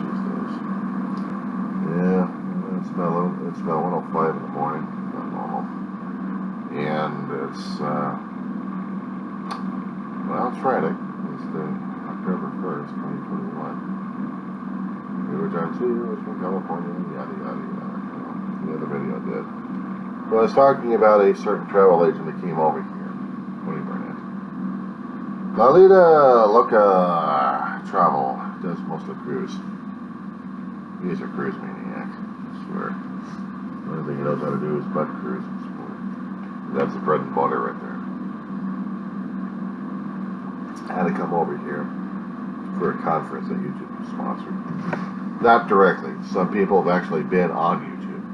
these days. Yeah, it's about 1:05 in the morning, not normal. And it's, well, it's Friday. It's the October 1st, 2021. We return to you, it's from California, yada, yada, yada. The other video did. Well, I was talking about a certain travel agent that came over here, Barnette. Lido, Loca travel, does mostly cruise. He's a cruise maniac, I swear. The only thing he knows how to do is butt cruise. That's the bread and butter right there. I had to come over here for a conference that YouTube sponsored. Not directly. Some people have actually been on YouTube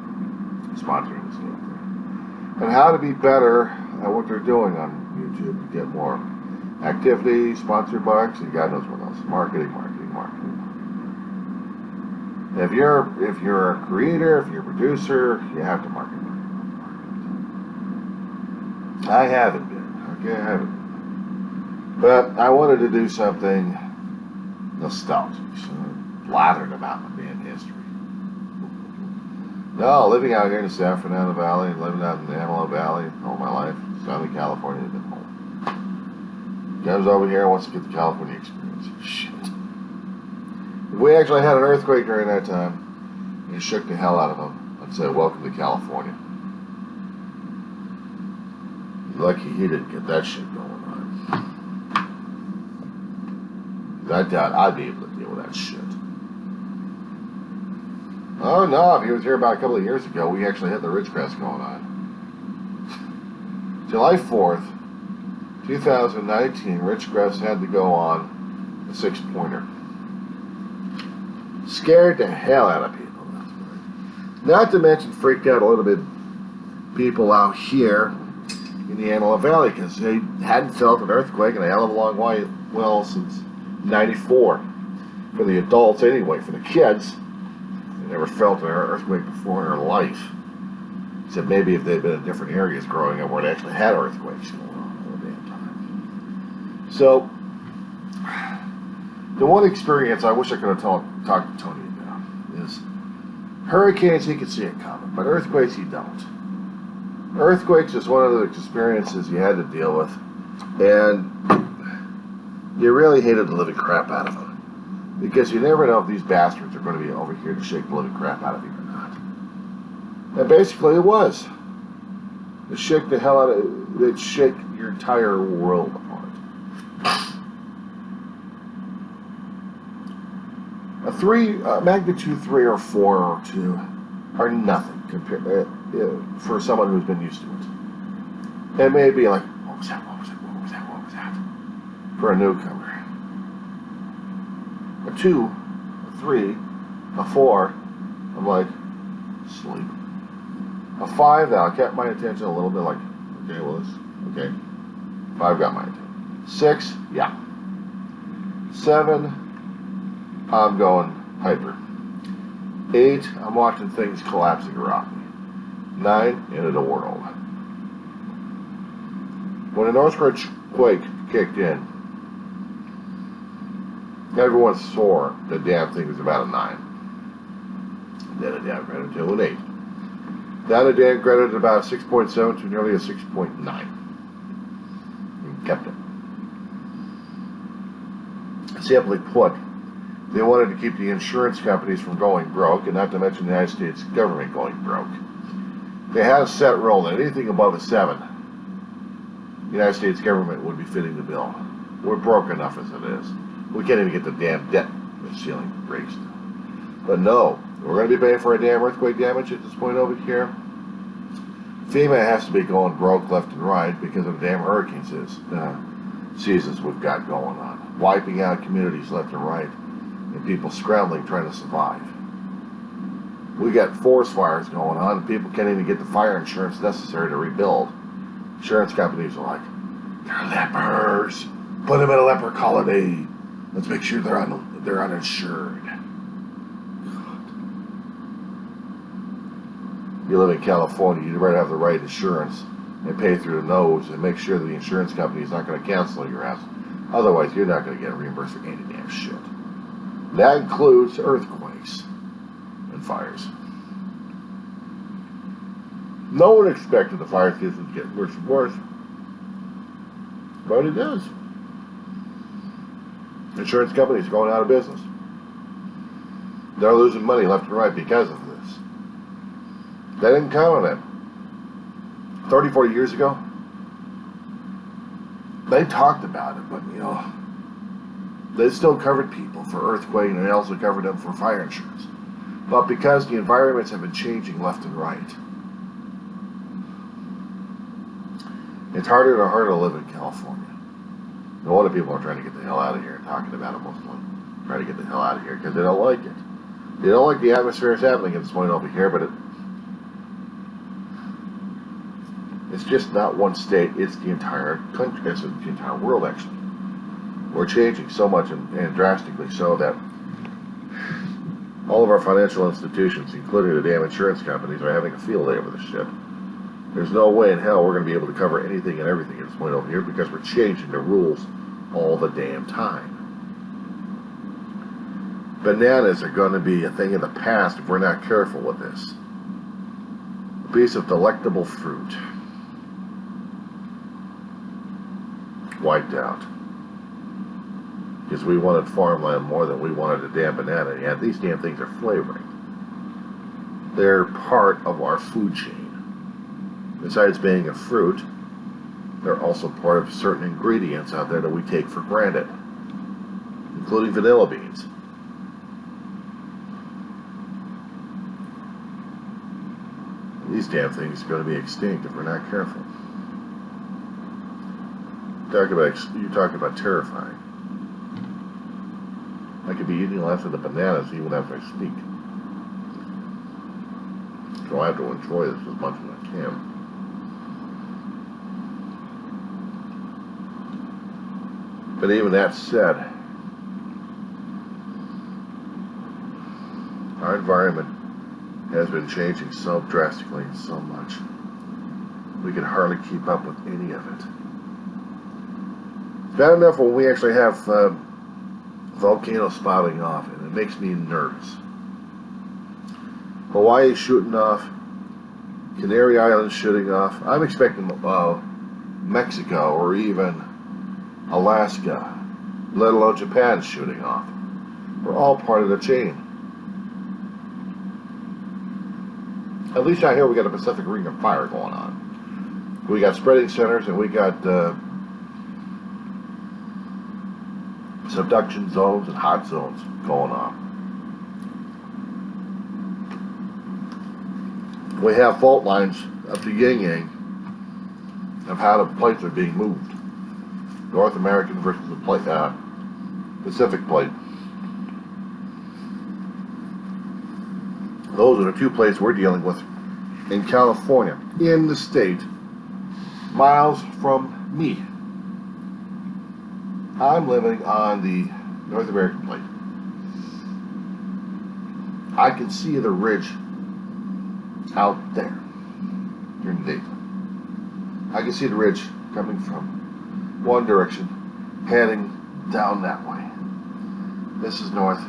sponsoring this stuff there. And how to be better at what they're doing on YouTube to get more activity, sponsored bucks, and God knows what else. Marketing. If you're a creator, if you're a producer, you have to market. I haven't been. Okay, I haven't been. But I wanted to do something nostalgic, so blathered about my damn history. No, living out here in the San Fernando Valley, living out in the Antelope Valley all my life, Southern California, I've been home. Comes over here and wants to get the California experience. Shit. If we actually had an earthquake during that time, it shook the hell out of him. I'd say, welcome to California. Lucky he didn't get that shit going on. I doubt I'd be able to deal with that shit. Oh no, if he was here about a couple of years ago, we actually had the Ridgecrest going on. July 4th, 2019, Ridgecrest had to go on a 6-pointer. Scared the hell out of people. Not to mention freaked out a little bit people out here in the Antelope Valley because they hadn't felt an earthquake in a hell of a long way, well, since 94. For the adults anyway, for the kids, they never felt an earthquake before in their life. Except maybe if they'd been in different areas growing up where they actually had earthquakes going on all the damn time. So, the one experience I wish I could have talked to Tony about is hurricanes, he could see it coming, but earthquakes, he don't. Earthquakes is one of the experiences you had to deal with, and you really hated the living crap out of them. Because you never know if these bastards are going to be over here to shake the living crap out of you or not. And basically it was. It shake the hell out of it. It'd shake your entire world apart. A magnitude 3 or 4 or 2 are nothing compared for someone who's been used to it. It may be like, what was that? For a newcomer. A 2, a 3, a 4, I'm like, sleep. A 5 now kept my attention a little bit, like, okay, well, okay. 5 got my attention. 6, yeah. 7, I'm going hyper. 8, I'm watching things collapsing around me. 9, end of the world. When an earthquake kicked in, everyone swore the damn thing was about a 9. Then it downgraded to an 8. Then it downgraded to about a 6.7 to nearly a 6.9. And kept it. Simply put, they wanted to keep the insurance companies from going broke, and not to mention the United States government going broke. They had a set rule that anything above a 7, the United States government would be fitting the bill. We're broke enough as it is. We can't even get the damn debt ceiling raised. But no, we're going to be paying for a damn earthquake damage at this point over here. FEMA has to be going broke left and right because of the damn hurricane seasons we've got going on. Wiping out communities left and right, and people scrambling trying to survive. We got forest fires going on, and people can't even get the fire insurance necessary to rebuild. Insurance companies are like, they're lepers. Put them in a leper colony. Let's make sure they're uninsured. You live in California, you better have the right insurance and pay through the nose and make sure that the insurance company is not going to cancel your ass. Otherwise, you're not going to get reimbursed for any damn shit. That includes earthquakes and fires. No one expected the fire season to get worse and worse, but it is. Insurance companies are going out of business. They're losing money left and right because of this. They didn't count on it. 30, 40 years ago, they talked about it, but they still covered people for earthquake, and they also covered them for fire insurance. But because the environments have been changing left and right, it's harder and harder to live in California. A lot of people are trying to get the hell out of here and talking about it mostly. Trying to get the hell out of here because they don't like it. They don't like the atmosphere that's happening at this point over here, but it's just not one state, it's the entire country, it's the entire world actually. We're changing so much and drastically so that all of our financial institutions, including the damn insurance companies, are having a field day over this shit. There's no way in hell we're going to be able to cover anything and everything at this point over here because we're changing the rules all the damn time. Bananas are going to be a thing of the past if we're not careful with this. A piece of delectable fruit. Wiped out. Because we wanted farmland more than we wanted a damn banana. And these damn things are flavoring. They're part of our food chain. Besides being a fruit, they're also part of certain ingredients out there that we take for granted, including vanilla beans. These damn things are going to be extinct if we're not careful. You talk about terrifying. I could be eating less of the bananas even as I speak. So I have to enjoy this as much as I can. But even that said, our environment has been changing so drastically and so much. We can hardly keep up with any of it. It's bad enough when we actually have volcanoes spouting off, and it makes me nervous. Hawaii shooting off, Canary Islands shooting off. I'm expecting Mexico or even Alaska, let alone Japan shooting off. We're all part of the chain. At least out here we got a Pacific Ring of Fire going on. We got spreading centers and we got subduction zones and hot zones going on. We have fault lines up the yin-yang of how the plates are being moved. North American versus the Pacific plate. Those are the two plates we're dealing with in California, in the state, miles from me. I'm living on the North American plate. I can see the ridge out there during the daytime. I can see the ridge coming from one direction, heading down that way. This is north,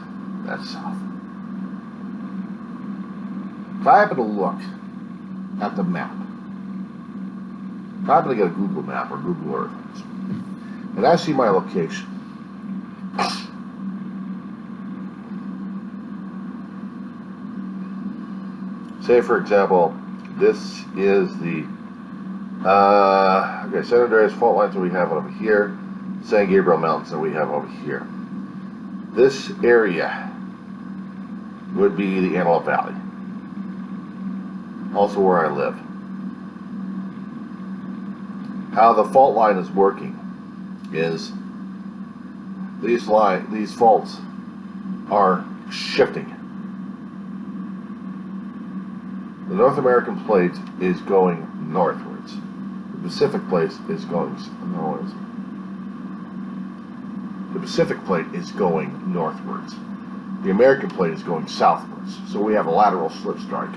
that's south. If I happen to look at the map, if I happen to get a Google map or Google Earth, and I see my location, say for example, this is the San Andreas fault lines that we have over here, San Gabriel Mountains that we have over here. This area would be the Antelope Valley, also where I live. How the fault line is working is these faults are shifting. The North American plate is going northwards. The Pacific plate is going northwards. The Pacific plate is going northwards. The American plate is going southwards. So we have a lateral slip strike.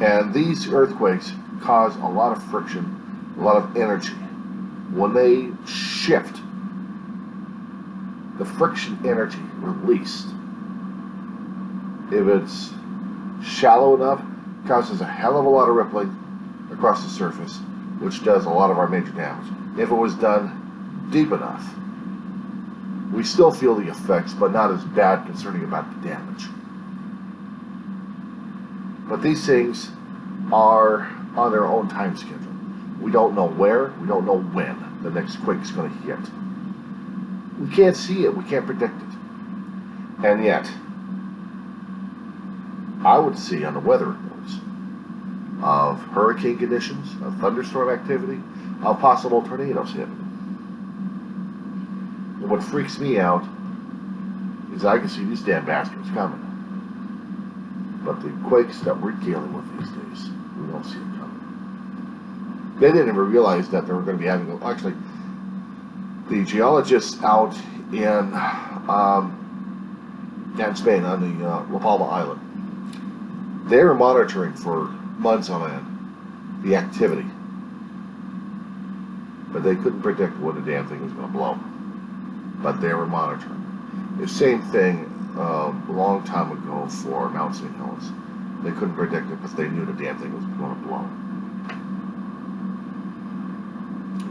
And these earthquakes cause a lot of friction, a lot of energy. When they shift, the friction energy released, if it's shallow enough, causes a hell of a lot of rippling across the surface, which does a lot of our major damage. If it was done deep enough, we still feel the effects, but not as bad concerning about the damage. But these things are on their own time schedule. We don't know where, we don't know when the next quake's going to hit. We can't see it, we can't predict it. And yet, I would see on the weather reports of hurricane conditions, of thunderstorm activity, of possible tornadoes hitting. And what freaks me out is I can see these damn bastards coming. But the quakes that we're dealing with these days, we don't see them coming. They didn't even realize that they were going to be having, actually, the geologists out in Spain on the La Palma Island, they were monitoring for months on end the activity, but they couldn't predict when the damn thing was going to blow. But they were monitoring. The same thing a long time ago for Mount St. Helens. They couldn't predict it, but they knew the damn thing was going to blow.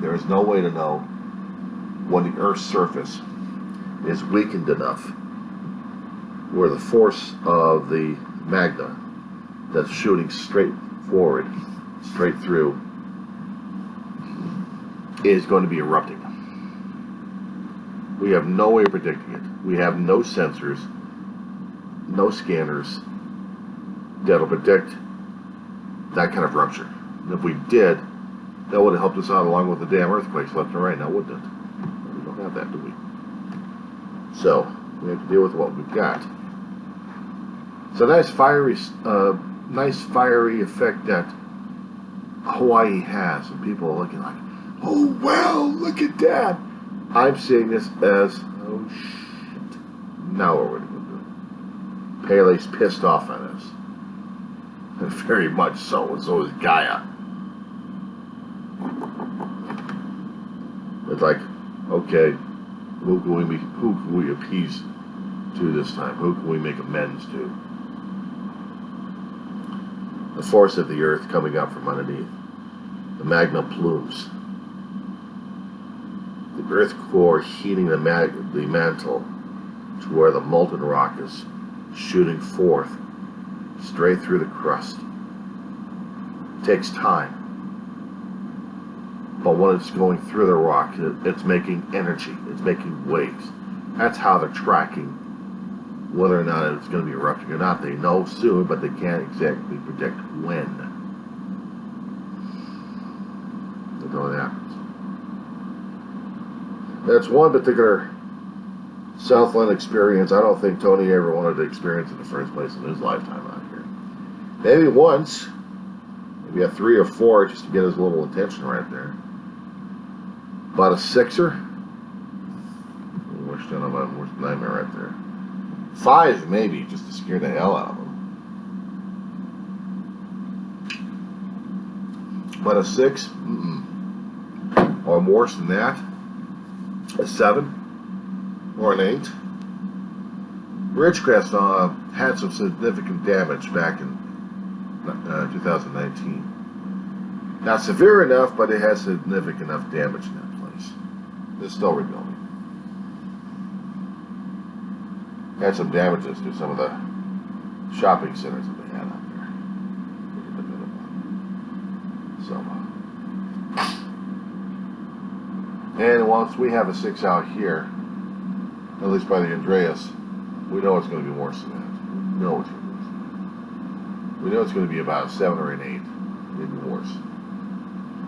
There is no way to know when the Earth's surface is weakened enough where the force of the magma that's shooting straight forward, straight through, is going to be erupting. We have no way of predicting it. We have no sensors, no scanners that'll predict that kind of rupture. And if we did, that would have helped us out along with the damn earthquakes left and right now, wouldn't it? We don't have that, do we? So, we have to deal with what we've got. It's a nice fiery effect that Hawaii has, and people are looking like, oh wow, look at that. I'm seeing this as, oh shit, now what are we going to do? Pele's pissed off at us. And very much so, and so is Gaia. It's like, okay, who can we appease to this time? Who can we make amends to? The force of the earth coming up from underneath, the magma plumes, the earth core heating the mantle to where the molten rock is shooting forth straight through the crust. It takes time, but when it's going through the rock, it's making energy, it's making waves. That's how they're tracking whether or not it's going to be erupting or not. They know soon, but they can't exactly predict when. That's how it happens. That's one particular Southland experience I don't think Tony ever wanted to experience in the first place in his lifetime out here. Maybe once, maybe a 3 or 4 just to get his little attention right there. About a 6er. Worst nightmare right there. 5 maybe, just to scare the hell out of him. But a 6, or worse than that, a 7, or an 8. Ridgecrest had some significant damage back in 2019. Not severe enough, but it has significant enough damage in that place. It's still rebuilding. Had some damages to some of the shopping centers that they had out there. So, and once we have a 6 out here, at least by the Andreas, we know it's going to be worse than that. We know it's going to be worse than that. We know it's going to be about a 7 or an 8, maybe worse.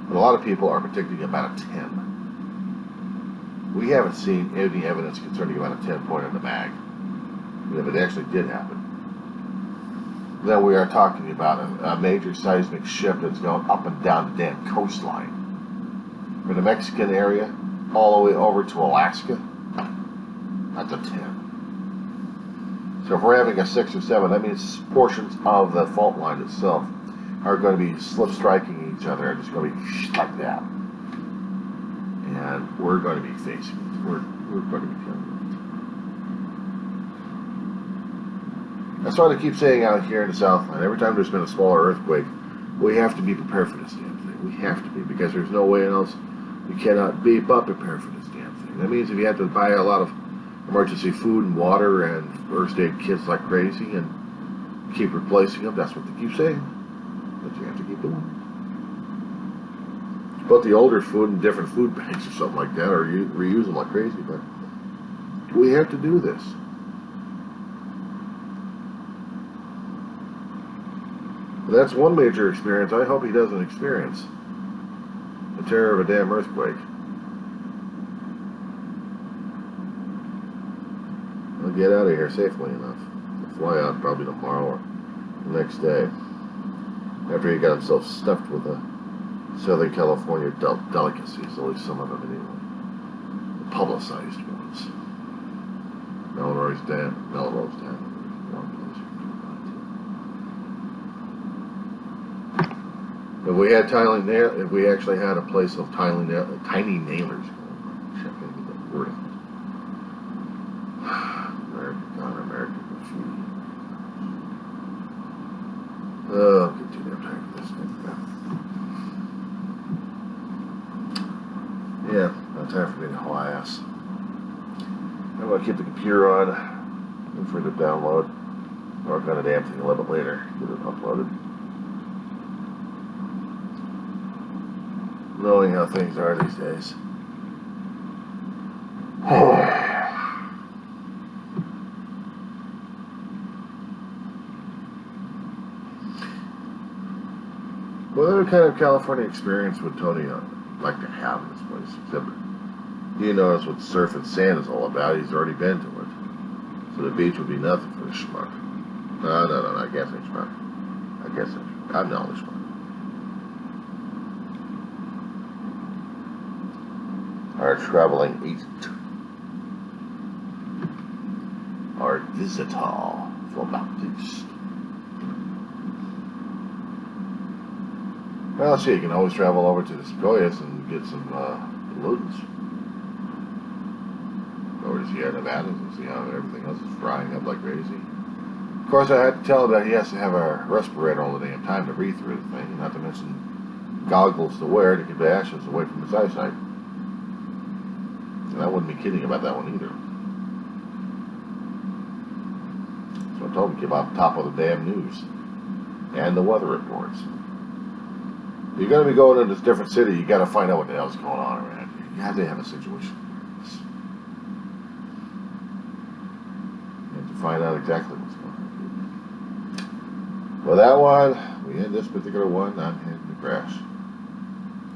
But a lot of people are predicting about a 10. We haven't seen any evidence concerning about a 10 point on the mag. If it actually did happen, then we are talking about a major seismic shift that's going up and down the damn coastline. From the Mexican area all the way over to Alaska, that's a 10. So if we're having a 6 or 7, that means portions of the fault line itself are going to be slip striking each other, and it's going to be like that. And we're going to be facing it. We're going to be dealing with it. That's why they keep saying out here in the Southland, every time there's been a smaller earthquake, we have to be prepared for this damn thing. We have to be, because there's no way else. You cannot be but prepared for this damn thing. That means if you have to buy a lot of emergency food and water and first aid kits like crazy and keep replacing them, that's what they keep saying. But you have to keep doing. Put the older food in different food banks or something like that, or reuse them like crazy, but we have to do this. That's one major experience I hope he doesn't experience. The terror of a damn earthquake. I'll get out of here safely enough. I'll fly out probably tomorrow or the next day. After he got himself stuffed with the Southern California delicacies, at least some of them anyway. The publicized ones. Melrose Dam. If we had if we actually had a place of tiny nailers, check into the word. American graffiti. Oh, I'm getting too damn tired for this thing. Yeah, not time for me to haul ass. I'm gonna keep the computer on, wait for it to download, work on the damn thing a little bit later, get it uploaded. Knowing how things are these days. What other kind of California experience would Tony like to have in this place? Except you notice what surf and sand is all about. He's already been to it. So the beach would be nothing for the schmuck. No, I guess it's schmuck. I'm the only schmuck. Our traveling agent, our visitor from out east. Well, see, you can always travel over to the Sequoias and get some balloons. Over to Sierra Nevada and see how everything else is frying up like crazy. Of course, I had to tell him that he has to have a respirator all the damn time to breathe through the thing, not to mention goggles to wear to keep the ashes away from his eyesight. And I wouldn't be kidding about that one either. So I told him to keep on top of the damn news and the weather reports. If you're going to be going into this different city, you got to find out what the hell's going on around here. You have to have a situation. You have to find out exactly what's going on. Well, that one, we had this particular one, I'm heading to crash.